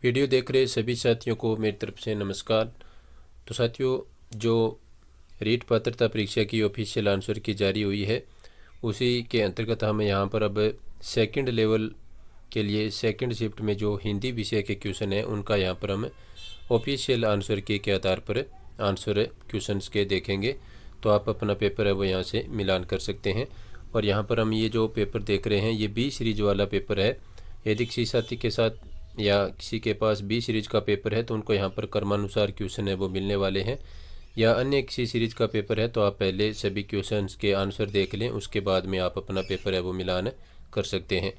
Video देख रहे सभी साथियों को मेरी तरफ से नमस्कार। तो साथियों, जो रीट पात्रता परीक्षा की ऑफिशियल आंसर की जारी हुई है उसी के अंतर्गत हम यहाँ पर अब सेकंड लेवल के लिए सेकंड शिफ्ट में जो हिंदी विषय के क्वेश्चन हैं उनका यहाँ पर हम ऑफिशियल आंसर के आधार पर आंसर क्वेश्चंस के देखेंगे। तो आप अपना पेपर है वो यहाँ से मिलान कर सकते हैं। और यहाँ पर हम ये जो पेपर देख रहे हैं ये बी सीरीज वाला पेपर है। यदि किसी साथी के साथ या किसी के पास बी सीरीज का पेपर है तो उनको यहाँ पर क्रमानुसार क्वेश्चन है वो मिलने वाले हैं, या अन्य किसी सीरीज का पेपर है तो आप पहले सभी क्वेश्चंस के आंसर देख लें, उसके बाद में आप अपना पेपर है वो मिलान कर सकते हैं।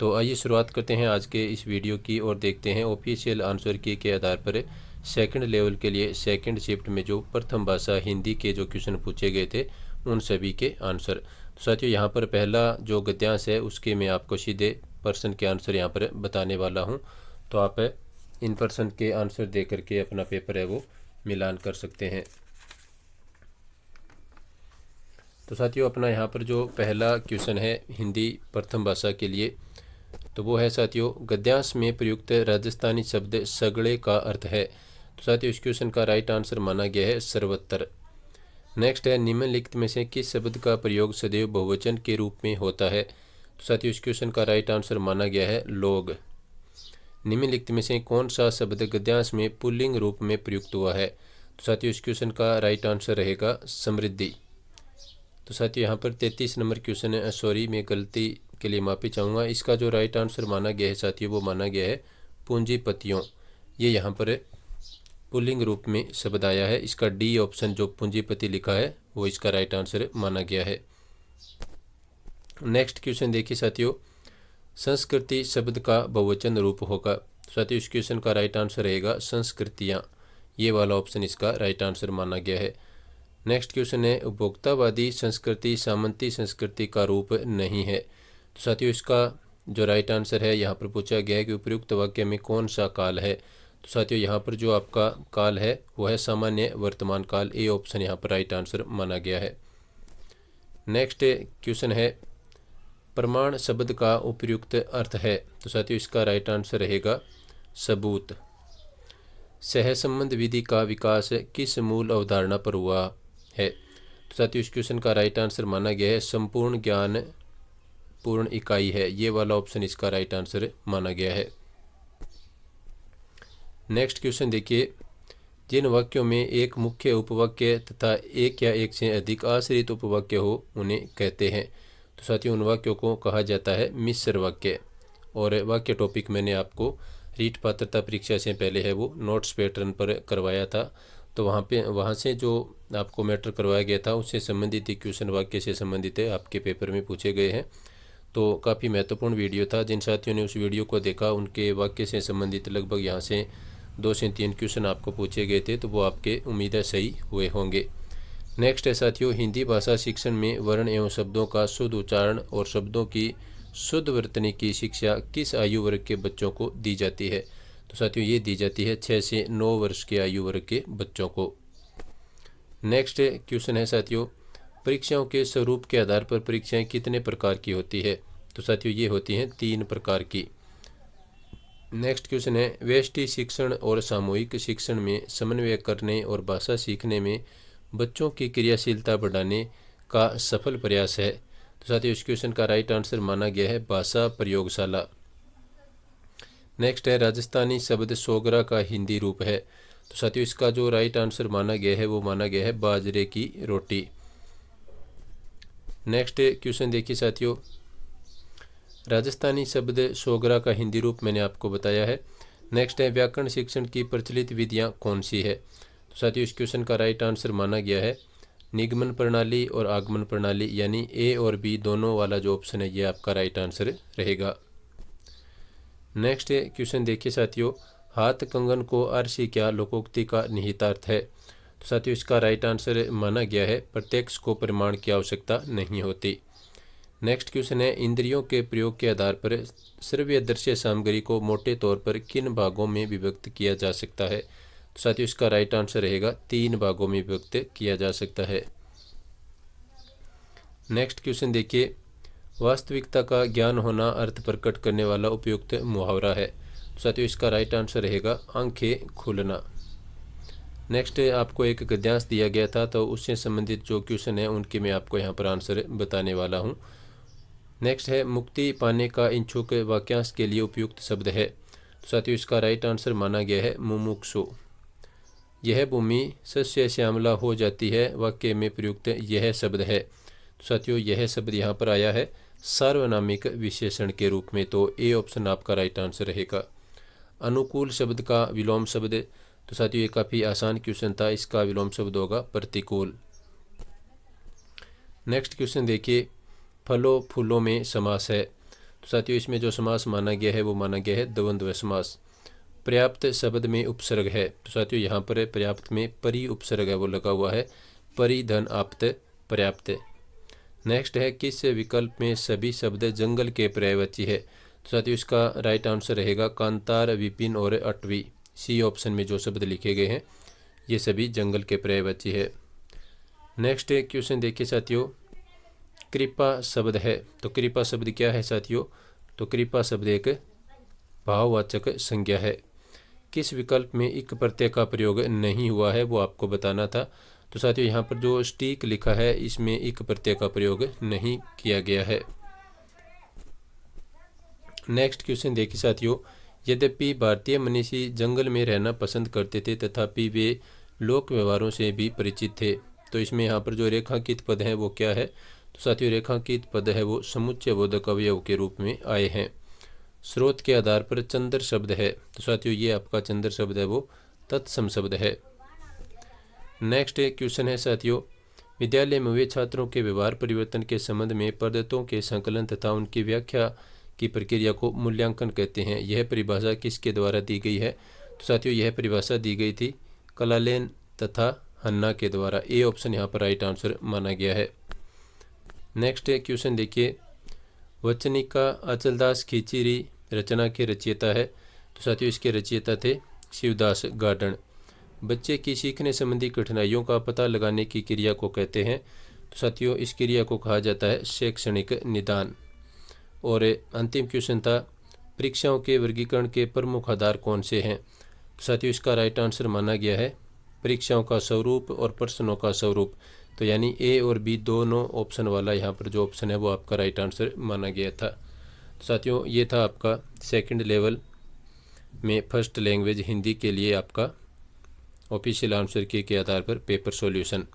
तो आइए शुरुआत करते हैं आज के इस वीडियो की और देखते हैं ऑफिशियल आंसर की के आधार पर सेकंड लेवल के लिए सेकंड शिफ्ट में जो प्रथम भाषा हिंदी के जो क्वेश्चन पूछे गए थे उन सभी के आंसर। तो साथियों, यहाँ पर पहला जो गद्यांश है उसके मैं आपको सीधे प्रश्न के आंसर यहाँ पर बताने वाला हूँ। तो आप इन प्रश्न के आंसर दे करके अपना पेपर है वो मिलान कर सकते हैं। तो साथियों, अपना यहाँ पर जो पहला क्वेश्चन है हिंदी प्रथम भाषा के लिए तो वो है साथियों, गद्यांश में प्रयुक्त राजस्थानी शब्द सगड़े का अर्थ है। तो साथियों, इस क्वेश्चन का राइट आंसर माना गया है सर्वत्र। नेक्स्ट है, निम्नलिखित में से किस शब्द का प्रयोग सदैव बहुवचन के रूप में होता है। तो साथियों, इस क्वेश्चन का राइट आंसर माना गया है लोग। निम्नलिखित में से कौन सा शब्द गद्यांश में पुल्लिंग रूप में प्रयुक्त हुआ है। तो साथियों, इस क्वेश्चन का राइट आंसर रहेगा समृद्धि। तो साथियों, यहाँ पर 33 नंबर क्वेश्चन है, सॉरी मैं गलती के लिए माफ़ी चाहूँगा। इसका जो राइट आंसर माना गया है साथियों वो माना गया है पूंजीपतियों। ये यहाँ पर पुल्लिंग रूप में शब्द आया है। इसका डी ऑप्शन जो पूंजीपति लिखा है वो इसका राइट आंसर माना गया है। नेक्स्ट क्वेश्चन देखिए साथियों, संस्कृति शब्द का बहुवचन रूप होगा। साथियों, इस क्वेश्चन का राइट आंसर रहेगा संस्कृतियाँ। ये वाला ऑप्शन इसका राइट आंसर माना गया है। नेक्स्ट क्वेश्चन है, उपभोक्तावादी संस्कृति सामंती संस्कृति का रूप नहीं है। तो साथियों, इसका जो राइट आंसर है यहाँ पर पूछा गया है कि उपयुक्त वाक्य में कौन सा काल है। तो साथियों, यहाँ पर जो आपका काल है वो है सामान्य वर्तमान काल। ए ऑप्शन यहाँ पर राइट आंसर माना गया है। नेक्स्ट क्वेश्चन है, प्रमाण शब्द का उपयुक्त अर्थ है। तो साथियों, इसका राइट आंसर रहेगा सबूत। सहसंबंध विधि का विकास किस मूल अवधारणा पर हुआ है। तो साथियों, इस क्वेश्चन का राइट आंसर माना गया है संपूर्ण ज्ञान पूर्ण इकाई है। ये वाला ऑप्शन इसका राइट आंसर माना गया है। नेक्स्ट क्वेश्चन देखिए, जिन वाक्यों में एक मुख्य उपवाक्य तथा एक या एक से अधिक आश्रित उपवाक्य हो उन्हें कहते हैं। तो साथियों, उन वाक्यों को कहा जाता है मिश्र वाक्य। और वाक्य टॉपिक मैंने आपको रीट पात्रता परीक्षा से पहले है वो नोट्स पैटर्न पर करवाया था। तो वहाँ से जो आपको मैटर करवाया गया था उससे संबंधित क्वेश्चन वाक्य से संबंधित है आपके पेपर में पूछे गए हैं। तो काफ़ी महत्वपूर्ण वीडियो था। जिन साथियों ने उस वीडियो को देखा उनके वाक्य से संबंधित लगभग यहाँ से 2 से 3 क्वेश्चन आपको पूछे गए थे, तो वो आपके उम्मीद है सही हुए होंगे। नेक्स्ट है साथियों, हिंदी भाषा शिक्षण में वर्ण एवं शब्दों का शुद्ध उच्चारण और शब्दों की शुद्ध वर्तनी की शिक्षा किस आयु वर्ग के बच्चों को दी जाती है। तो साथियों, ये दी जाती है 6 से 9 वर्ष के आयु वर्ग के बच्चों को। नेक्स्ट क्वेश्चन है साथियों, परीक्षाओं के स्वरूप के आधार पर परीक्षाएं कितने प्रकार की होती है। तो साथियों, ये होती हैं 3 प्रकार की। नेक्स्ट क्वेश्चन है, व्यष्टि शिक्षण और सामूहिक शिक्षण में समन्वय करने और भाषा सीखने में बच्चों की क्रियाशीलता बढ़ाने का सफल प्रयास है। तो साथियों, इस क्वेश्चन का राइट आंसर माना गया है भाषा प्रयोगशाला। नेक्स्ट है, राजस्थानी शब्द सोगरा का हिंदी रूप है। तो साथियों, इसका जो राइट आंसर माना गया है वो माना गया है बाजरे की रोटी। नेक्स्ट क्वेश्चन देखिए साथियों, राजस्थानी शब्द सोगरा का हिंदी रूप मैंने आपको बताया है। नेक्स्ट है, व्याकरण शिक्षण की प्रचलित विधियां कौन सी है। तो साथियों, इस क्वेश्चन का राइट आंसर माना गया है निगमन प्रणाली और आगमन प्रणाली, यानी ए और बी दोनों वाला जो ऑप्शन है ये आपका राइट आंसर रहेगा। नेक्स्ट क्वेश्चन देखिए साथियों, हाथ कंगन को आरसी क्या लोकोक्ति का निहितार्थ है। तो साथियों, इसका राइट आंसर माना गया है प्रत्यक्ष को प्रमाण की आवश्यकता नहीं होती। नेक्स्ट क्वेश्चन है, इंद्रियों के प्रयोग के आधार पर श्रव्य दृश्य सामग्री को मोटे तौर पर किन भागों में विभक्त किया जा सकता है। तो साथियों, इसका राइट आंसर रहेगा 3 भागों में विभक्त किया जा सकता है। नेक्स्ट क्वेश्चन देखिए, वास्तविकता का ज्ञान होना अर्थ प्रकट करने वाला उपयुक्त मुहावरा है। साथियों इसका राइट आंसर रहेगा आंखें खुलना। नेक्स्ट आपको एक गद्यांश दिया गया था, तो उससे संबंधित जो क्वेश्चन है उनके मैं आपको यहाँ पर आंसर बताने वाला हूँ। नेक्स्ट है मुक्ति पाने का इच्छुक वाक्यांश के लिए उपयुक्त शब्द है। तो साथियों इसका राइट आंसर माना गया है मुमुक्षु। यह भूमि सस्य श्यामला हो जाती है, वाक्य में प्रयुक्त यह शब्द है। तो साथियों यह शब्द यहाँ पर आया है सार्वनामिक विशेषण के रूप में, तो ए ऑप्शन आपका राइट आंसर रहेगा। अनुकूल शब्द का विलोम शब्द, तो साथियों ये काफ़ी आसान क्वेश्चन था, इसका विलोम शब्द होगा प्रतिकूल। नेक्स्ट क्वेश्चन देखिए, फलों फूलों में समास है। तो साथियों इसमें जो समास माना गया है वो माना गया है द्वंद्व समास। पर्याप्त शब्द में उपसर्ग है, तो साथियों यहाँ पर पर्याप्त में परि उपसर्ग है वो लगा हुआ है, परिधन आप्त पर्याप्त। नेक्स्ट है किस विकल्प में सभी शब्द जंगल के पर्यायवाची है। तो साथियों इसका राइट आंसर रहेगा कांतार, विपिन और अटवी। सी ऑप्शन में जो शब्द लिखे गए हैं ये सभी जंगल के पर्यायवाची है। नेक्स्ट क्वेश्चन देखिए साथियों, कृपा शब्द है। तो कृपा शब्द क्या है साथियों, तो कृपा शब्द एक भाववाचक संज्ञा है। किस विकल्प में इक प्रत्यय का प्रयोग नहीं हुआ है वो आपको बताना था। तो साथियों यहाँ पर जो स्टीक लिखा है इसमें इक प्रत्यय का प्रयोग नहीं किया गया है। नेक्स्ट क्वेश्चन देखिए साथियों, यद्यपि भारतीय मनीषी जंगल में रहना पसंद करते थे तथापि वे लोक व्यवहारों से भी परिचित थे। तो इसमें यहाँ पर जो रेखांकित पद हैं वो क्या है, तो साथियों रेखांकित पद है वो समुच्चय बोधक अवयव के रूप में आए हैं। स्रोत के आधार पर चंद्र शब्द है, तो साथियों ये आपका चंद्र शब्द है वो तत्सम शब्द है। नेक्स्ट क्वेश्चन है साथियों, विद्यालय में वे छात्रों के व्यवहार परिवर्तन के संबंध में पद्धतों के संकलन तथा उनकी व्याख्या की प्रक्रिया को मूल्यांकन कहते हैं। यह परिभाषा किसके द्वारा दी गई है। तो साथियों यह परिभाषा दी गई थी कलालेन तथा हन्ना के द्वारा। ए ऑप्शन यहाँ पर राइट आंसर माना गया है। नेक्स्ट क्वेश्चन देखिए, वचनिका अचलदास खींचीरी रचना के रचयिता है। तो साथियों इसके रचयिता थे शिवदास गार्डन। बच्चे की सीखने संबंधी कठिनाइयों का पता लगाने की क्रिया को कहते हैं। तो साथियों इस क्रिया को कहा जाता है शैक्षणिक निदान। और अंतिम क्वेश्चन था, परीक्षाओं के वर्गीकरण के प्रमुख आधार कौन से हैं। तो साथियों इसका राइट आंसर माना गया है परीक्षाओं का स्वरूप और प्रश्नों का स्वरूप। तो यानी ए और बी दोनों ऑप्शन वाला यहाँ पर जो ऑप्शन है वो आपका राइट आंसर माना गया था। तो साथियों ये था आपका सेकंड लेवल में फर्स्ट लैंग्वेज हिंदी के लिए आपका ऑफिशियल आंसर की के आधार पर पेपर सॉल्यूशन।